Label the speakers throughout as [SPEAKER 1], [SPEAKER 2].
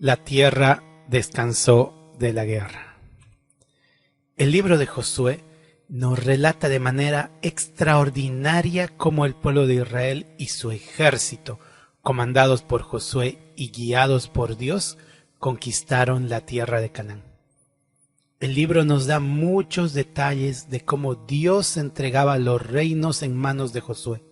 [SPEAKER 1] La tierra descansó de la guerra. El libro de Josué nos relata de manera extraordinaria cómo el pueblo de Israel y su ejército, comandados por Josué y guiados por Dios, conquistaron la tierra de Canaán. El libro nos da muchos detalles de cómo Dios entregaba los reinos en manos de Josué,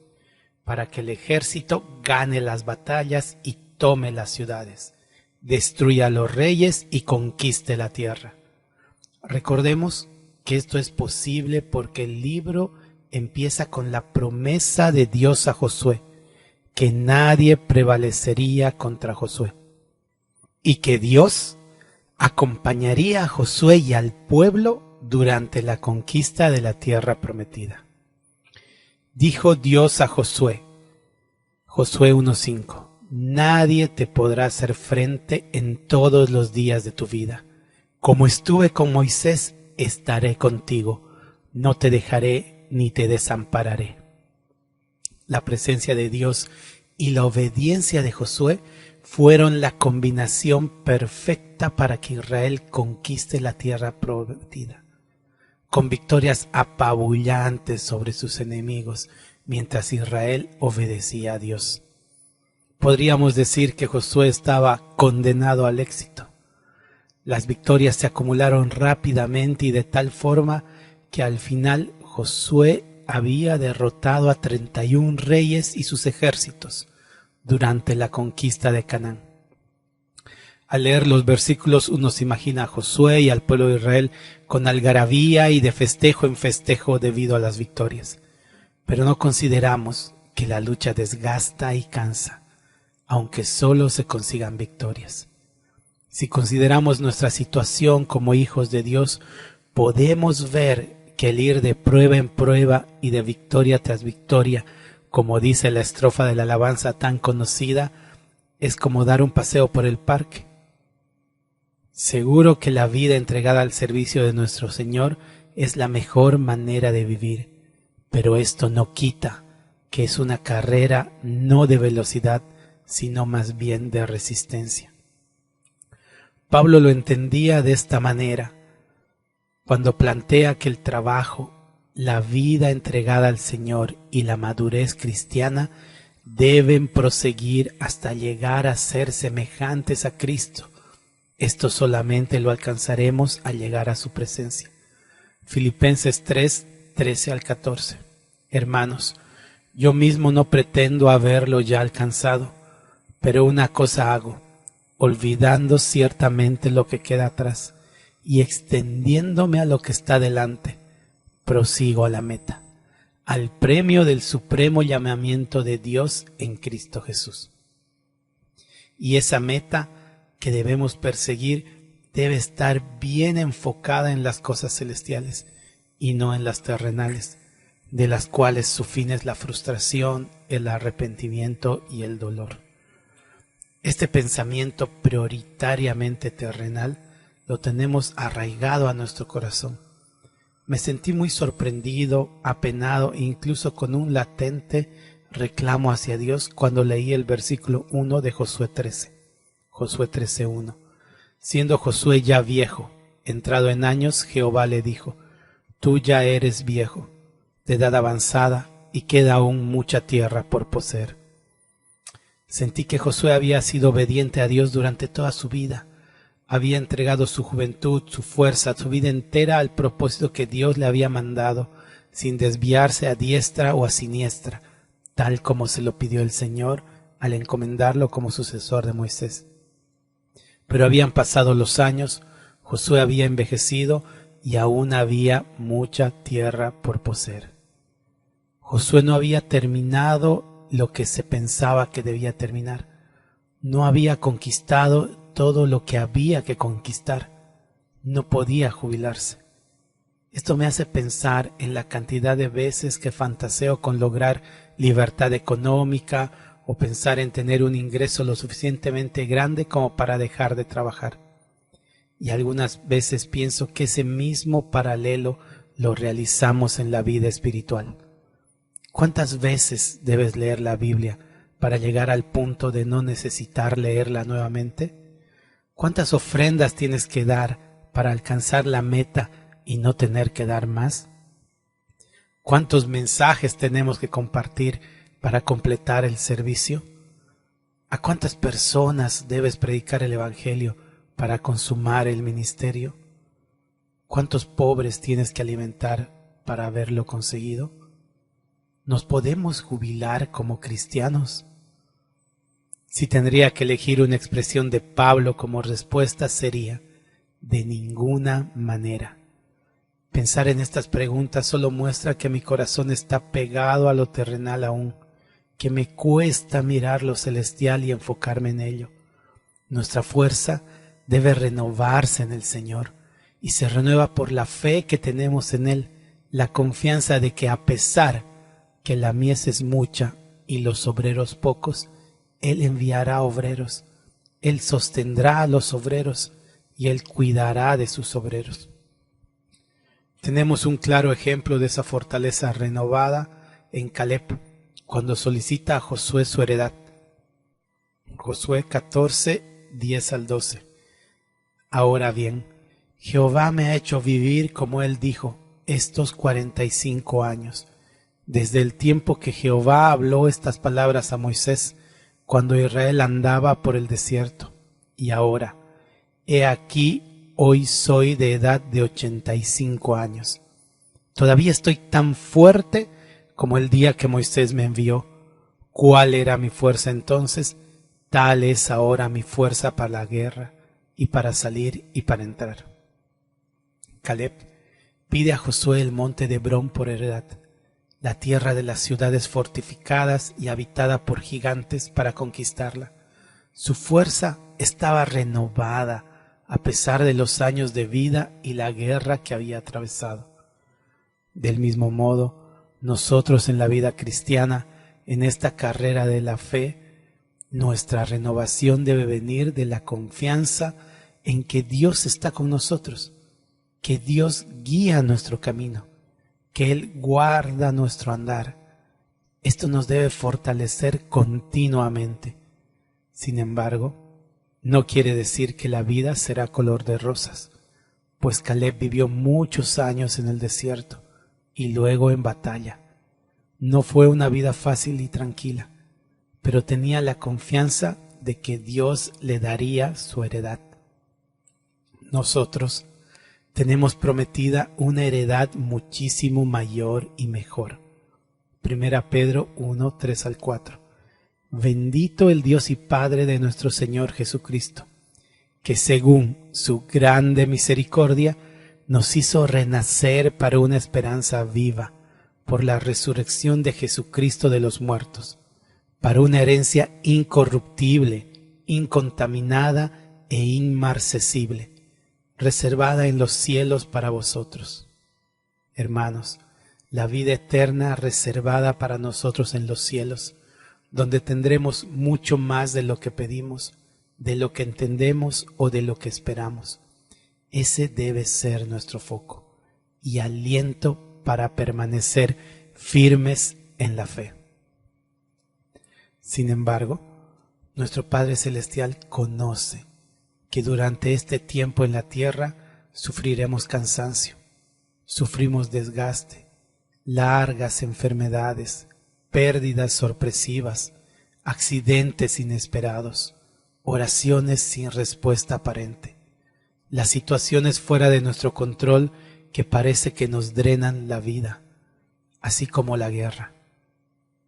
[SPEAKER 1] para que el ejército gane las batallas y tome las ciudades, destruya a los reyes y conquiste la tierra. Recordemos que esto es posible porque el libro empieza con la promesa de Dios a Josué, que nadie prevalecería contra Josué, y que Dios acompañaría a Josué y al pueblo durante la conquista de la tierra prometida. Dijo Dios a Josué, Josué 1:5, nadie te podrá hacer frente en todos los días de tu vida. Como estuve con Moisés, estaré contigo, no te dejaré ni te desampararé. La presencia de Dios y la obediencia de Josué fueron la combinación perfecta para que Israel conquiste la tierra prometida, con victorias apabullantes sobre sus enemigos, mientras Israel obedecía a Dios. Podríamos decir que Josué estaba condenado al éxito. Las victorias se acumularon rápidamente y de tal forma que al final Josué había derrotado a 31 reyes y sus ejércitos durante la conquista de Canaán. Al leer los versículos uno se imagina a Josué y al pueblo de Israel con algarabía y de festejo en festejo debido a las victorias. Pero no consideramos que la lucha desgasta y cansa, aunque solo se consigan victorias. Si consideramos nuestra situación como hijos de Dios, podemos ver que el ir de prueba en prueba y de victoria tras victoria, como dice la estrofa de la alabanza tan conocida, es como dar un paseo por el parque. Seguro que la vida entregada al servicio de nuestro Señor es la mejor manera de vivir, pero esto no quita que es una carrera no de velocidad, sino más bien de resistencia. Pablo lo entendía de esta manera cuando plantea que el trabajo, la vida entregada al Señor y la madurez cristiana deben proseguir hasta llegar a ser semejantes a Cristo. Esto solamente lo alcanzaremos al llegar a su presencia. Filipenses 3, 13 al 14. Hermanos, yo mismo no pretendo haberlo ya alcanzado, pero una cosa hago, olvidando ciertamente lo que queda atrás y extendiéndome a lo que está delante, prosigo a la meta, al premio del supremo llamamiento de Dios en Cristo Jesús. Y esa meta que debemos perseguir debe estar bien enfocada en las cosas celestiales y no en las terrenales, de las cuales su fin es la frustración, el arrepentimiento y el dolor. Este pensamiento prioritariamente terrenal lo tenemos arraigado a nuestro corazón. Me sentí muy sorprendido, apenado e incluso con un latente reclamo hacia Dios cuando leí el versículo 1 de Josué 13. Josué 13:1. Siendo Josué ya viejo, entrado en años, Jehová le dijo, tú ya eres viejo, de edad avanzada, y queda aún mucha tierra por poseer. Sentí que Josué había sido obediente a Dios durante toda su vida. Había entregado su juventud, su fuerza, su vida entera al propósito que Dios le había mandado, sin desviarse a diestra o a siniestra, tal como se lo pidió el Señor al encomendarlo como sucesor de Moisés. Pero habían pasado los años, Josué había envejecido y aún había mucha tierra por poseer. Josué no había terminado lo que se pensaba que debía terminar. No había conquistado todo lo que había que conquistar. No podía jubilarse. Esto me hace pensar en la cantidad de veces que fantaseo con lograr libertad económica o pensar en tener un ingreso lo suficientemente grande como para dejar de trabajar. Y algunas veces pienso que ese mismo paralelo lo realizamos en la vida espiritual. ¿Cuántas veces debes leer la Biblia para llegar al punto de no necesitar leerla nuevamente? ¿Cuántas ofrendas tienes que dar para alcanzar la meta y no tener que dar más? ¿Cuántos mensajes tenemos que compartir para completar el servicio? ¿A cuántas personas debes predicar el Evangelio para consumar el ministerio? ¿Cuántos pobres tienes que alimentar para haberlo conseguido? ¿Nos podemos jubilar como cristianos? Si tendría que elegir una expresión de Pablo como respuesta sería: de ninguna manera. Pensar en estas preguntas solo muestra que mi corazón está pegado a lo terrenal aún, que me cuesta mirar lo celestial y enfocarme en ello. Nuestra fuerza debe renovarse en el Señor, y se renueva por la fe que tenemos en Él, la confianza de que a pesar que la mies es mucha y los obreros pocos, Él enviará obreros, Él sostendrá a los obreros y Él cuidará de sus obreros. Tenemos un claro ejemplo de esa fortaleza renovada en Caleb, cuando solicita a Josué su heredad. Josué 14, 10 al 12. Ahora bien, Jehová me ha hecho vivir, como él dijo, estos 45 años, desde el tiempo que Jehová habló estas palabras a Moisés, cuando Israel andaba por el desierto. Y ahora, he aquí, hoy soy de edad de 85 años. Todavía estoy tan fuerte como el día que Moisés me envió. ¿Cuál era mi fuerza entonces? Tal es ahora mi fuerza para la guerra, y para salir y para entrar. Caleb pide a Josué el monte de Hebrón por heredad, la tierra de las ciudades fortificadas y habitada por gigantes para conquistarla. Su fuerza estaba renovada a pesar de los años de vida y la guerra que había atravesado. Del mismo modo, nosotros en la vida cristiana, en esta carrera de la fe, nuestra renovación debe venir de la confianza en que Dios está con nosotros, que Dios guía nuestro camino, que Él guarda nuestro andar. Esto nos debe fortalecer continuamente. Sin embargo, no quiere decir que la vida será color de rosas, pues Caleb vivió muchos años en el desierto y luego en batalla. No fue una vida fácil y tranquila, pero tenía la confianza de que Dios le daría su heredad. Nosotros tenemos prometida una heredad muchísimo mayor y mejor. Primera Pedro 1, 3 al 4. Bendito el Dios y Padre de nuestro Señor Jesucristo, que según su grande misericordia nos hizo renacer para una esperanza viva por la resurrección de Jesucristo de los muertos, para una herencia incorruptible, incontaminada e inmarcesible, reservada en los cielos para vosotros. Hermanos, la vida eterna reservada para nosotros en los cielos, donde tendremos mucho más de lo que pedimos, de lo que entendemos o de lo que esperamos. Ese debe ser nuestro foco y aliento para permanecer firmes en la fe. Sin embargo, nuestro Padre Celestial conoce que durante este tiempo en la tierra sufriremos cansancio, sufrimos desgaste, largas enfermedades, pérdidas sorpresivas, accidentes inesperados, oraciones sin respuesta aparente, las situaciones fuera de nuestro control que parece que nos drenan la vida, así como la guerra.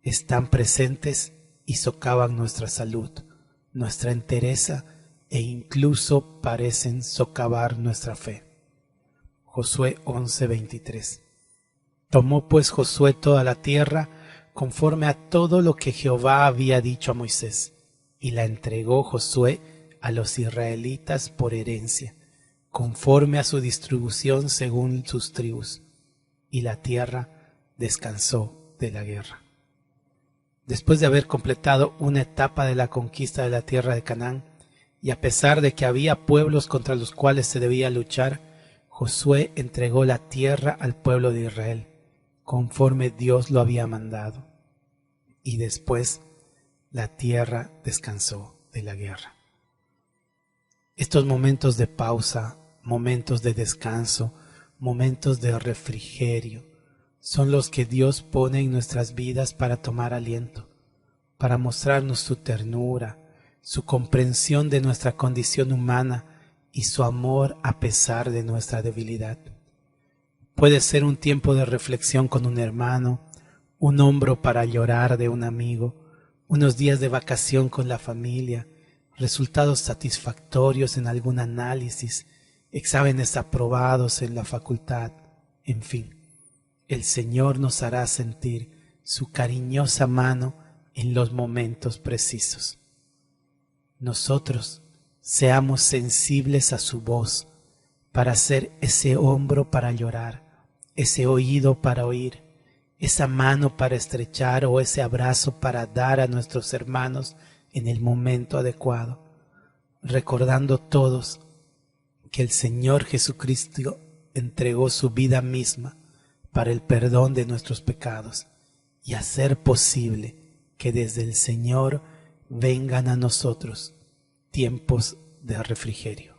[SPEAKER 1] Están presentes y socavan nuestra salud, nuestra entereza e incluso parecen socavar nuestra fe. Josué 11:23. Tomó pues Josué toda la tierra conforme a todo lo que Jehová había dicho a Moisés, y la entregó Josué a los israelitas por herencia, conforme a su distribución según sus tribus, y la tierra descansó de la guerra. Después de haber completado una etapa de la conquista de la tierra de Canaán, y a pesar de que había pueblos contra los cuales se debía luchar, Josué entregó la tierra al pueblo de Israel, conforme Dios lo había mandado. Y después la tierra descansó de la guerra. Estos momentos de pausa, momentos de descanso, momentos de refrigerio, son los que Dios pone en nuestras vidas para tomar aliento, para mostrarnos su ternura, su comprensión de nuestra condición humana y su amor a pesar de nuestra debilidad. Puede ser un tiempo de reflexión con un hermano, un hombro para llorar de un amigo, unos días de vacación con la familia, resultados satisfactorios en algún análisis, exámenes aprobados en la facultad, en fin. El Señor nos hará sentir su cariñosa mano en los momentos precisos. Nosotros seamos sensibles a su voz para ser ese hombro para llorar, ese oído para oír, esa mano para estrechar o ese abrazo para dar a nuestros hermanos en el momento adecuado, recordando todos que el Señor Jesucristo entregó su vida misma para el perdón de nuestros pecados y hacer posible que desde el Señor vengan a nosotros tiempos de refrigerio.